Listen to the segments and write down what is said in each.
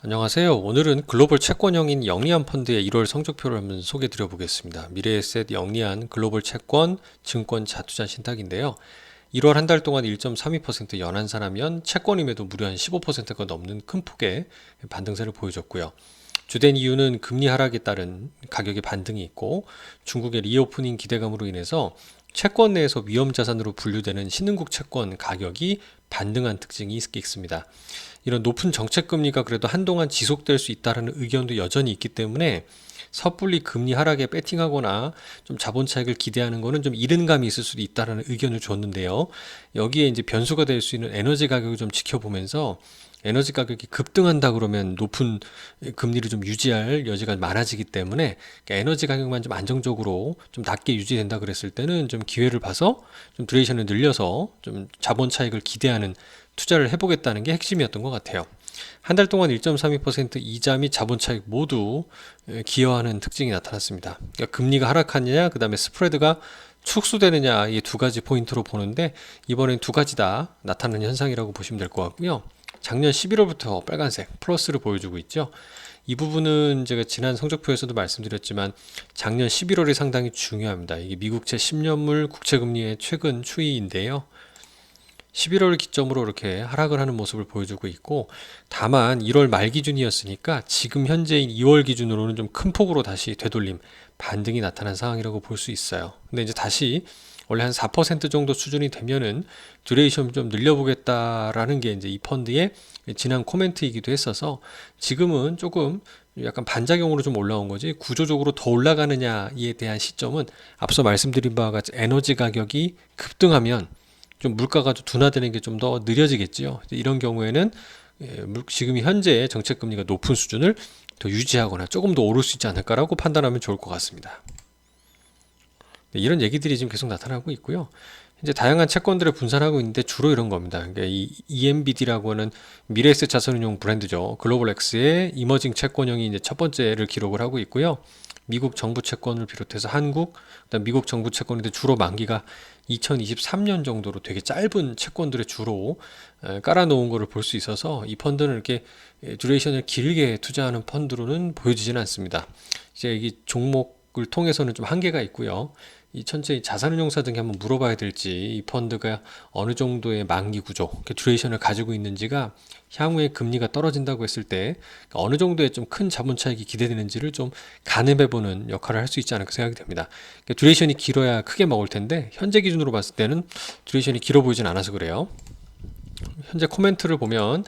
안녕하세요. 오늘은 글로벌 채권형인 영리한 펀드의 1월 성적표를 한번 소개해 드려 보겠습니다. 미래에셋 영리한 글로벌 채권 증권 자투자 신탁인데요. 1월 한 달 동안 1.32% 연한산하면 채권임에도 무려 한 15%가 넘는 큰 폭의 반등세를 보여줬고요. 주된 이유는 금리 하락에 따른 가격의 반등이 있고 중국의 리오프닝 기대감으로 인해서 채권 내에서 위험자산으로 분류되는 신흥국 채권 가격이 반등한 특징이 있습니다. 이런 높은 정책금리가 그래도 한동안 지속될 수 있다는 의견도 여전히 있기 때문에 섣불리 금리 하락에 배팅하거나 좀 자본 차익을 기대하는 것은 좀 이른 감이 있을 수도 있다는 의견을 줬는데요. 여기에 이제 변수가 될 수 있는 에너지 가격을 좀 지켜보면서 에너지 가격이 급등한다 그러면 높은 금리를 좀 유지할 여지가 많아지기 때문에 에너지 가격만 좀 안정적으로 좀 낮게 유지된다 그랬을 때는 좀 기회를 봐서 좀 듀레이션을 늘려서 좀 자본 차익을 기대하는 투자를 해보겠다는 게 핵심이었던 것 같아요. 한 달 동안 1.32% 이자 및 자본 차익 모두 기여하는 특징이 나타났습니다. 그러니까 금리가 하락하느냐, 그 다음에 스프레드가 축소되느냐, 이 두 가지 포인트로 보는데 이번엔 두 가지 다 나타나는 현상이라고 보시면 될 것 같고요. 작년 11월부터 빨간색 플러스를 보여주고 있죠. 이 부분은 제가 지난 성적표에서도 말씀드렸지만 작년 11월이 상당히 중요합니다. 이게 미국채 10년물 국채금리의 최근 추이인데요. 11월 기점으로 이렇게 하락을 하는 모습을 보여주고 있고, 다만 1월 말 기준이었으니까 지금 현재인 2월 기준으로는 좀 큰 폭으로 다시 되돌림, 반등이 나타난 상황이라고 볼 수 있어요. 근데 이제 다시 원래 한 4% 정도 수준이 되면은 듀레이션 좀 늘려보겠다라는 게 이제 이 펀드의 지난 코멘트이기도 했어서 지금은 조금 약간 반작용으로 좀 올라온 거지 구조적으로 더 올라가느냐에 대한 시점은 앞서 말씀드린 바와 같이 에너지 가격이 급등하면 좀 물가가 좀 둔화되는 게 좀 더 느려지겠지요. 이런 경우에는 지금 현재 정책금리가 높은 수준을 더 유지하거나 조금 더 오를 수 있지 않을까라고 판단하면 좋을 것 같습니다. 이런 얘기들이 지금 계속 나타나고 있고요. 이제 다양한 채권들을 분산하고 있는데 주로 이런 겁니다. 그러니까 이 EMBD라고 하는 미래에셋 자산운용 브랜드죠. 글로벌엑스의 이머징 채권형이 이제 첫 번째를 기록을 하고 있고요. 미국 정부 채권을 비롯해서 한국, 그다음 미국 정부 채권인데 주로 만기가 2023년 정도로 되게 짧은 채권들을 주로 깔아놓은 거를 볼 수 있어서 이 펀드는 이렇게 듀레이션을 길게 투자하는 펀드로는 보여지지는 않습니다. 이제 이 종목을 통해서는 좀 한계가 있고요. 이 전체 자산운용사 등에 한번 물어봐야 될지 이 펀드가 어느 정도의 만기 구조, 듀레이션을 가지고 있는지가 향후에 금리가 떨어진다고 했을 때 어느 정도의 좀 큰 자본 차익이 기대되는지를 좀 가늠해보는 역할을 할 수 있지 않을까 생각이 됩니다. 듀레이션이 길어야 크게 먹을 텐데 현재 기준으로 봤을 때는 듀레이션이 길어 보이진 않아서 그래요. 현재 코멘트를 보면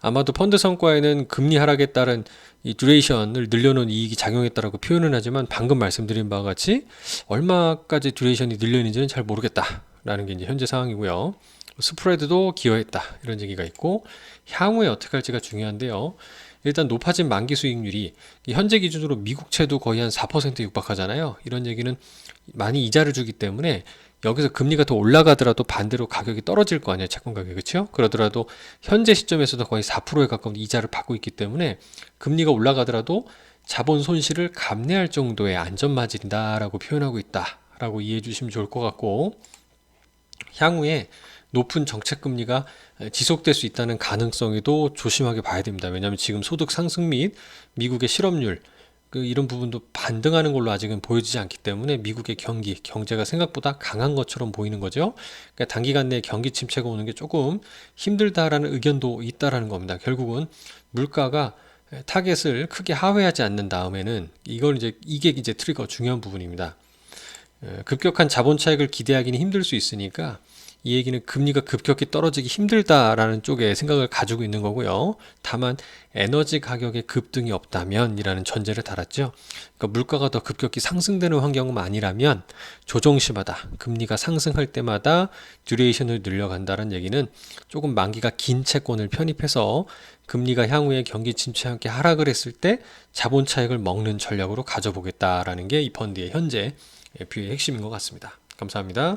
아마도 펀드 성과에는 금리 하락에 따른 이 듀레이션을 늘려놓은 이익이 작용했다라고 표현을 하지만 방금 말씀드린 바와 같이 얼마까지 듀레이션이 늘려있는지는 잘 모르겠다라는 게 이제 현재 상황이고요. 스프레드도 기여했다 이런 얘기가 있고 향후에 어떻게 할지가 중요한데요. 일단 높아진 만기 수익률이 현재 기준으로 미국채도 거의 한 4% 육박하잖아요. 이런 얘기는 많이 이자를 주기 때문에 여기서 금리가 더 올라가더라도 반대로 가격이 떨어질 거 아니에요. 채권 가격이. 그렇죠? 그러더라도 현재 시점에서도 거의 4%에 가까운 이자를 받고 있기 때문에 금리가 올라가더라도 자본 손실을 감내할 정도의 안전마진이다라고 표현하고 있다라고 이해해 주시면 좋을 것 같고, 향후에 높은 정책금리가 지속될 수 있다는 가능성에도 조심하게 봐야 됩니다. 왜냐하면 지금 소득 상승 및 미국의 실업률 이런 부분도 반등하는 걸로 아직은 보여지지 않기 때문에 미국의 경제가 생각보다 강한 것처럼 보이는 거죠. 그러니까 단기간 내에 경기 침체가 오는 게 조금 힘들다라는 의견도 있다라는 겁니다. 결국은 물가가 타겟을 크게 하회하지 않는 다음에는 이게 이제 트리거 중요한 부분입니다. 급격한 자본 차익을 기대하기는 힘들 수 있으니까 이 얘기는 금리가 급격히 떨어지기 힘들다라는 쪽에 생각을 가지고 있는 거고요. 다만 에너지 가격의 급등이 없다면 이라는 전제를 달았죠. 그러니까 물가가 더 급격히 상승되는 환경은 아니라면 조정시마다 금리가 상승할 때마다 듀레이션을 늘려간다는 얘기는 조금 만기가 긴 채권을 편입해서 금리가 향후에 경기 침체와 함께 하락을 했을 때 자본 차익을 먹는 전략으로 가져보겠다라는 게 이 펀드의 현재 뷰의 핵심인 것 같습니다. 감사합니다.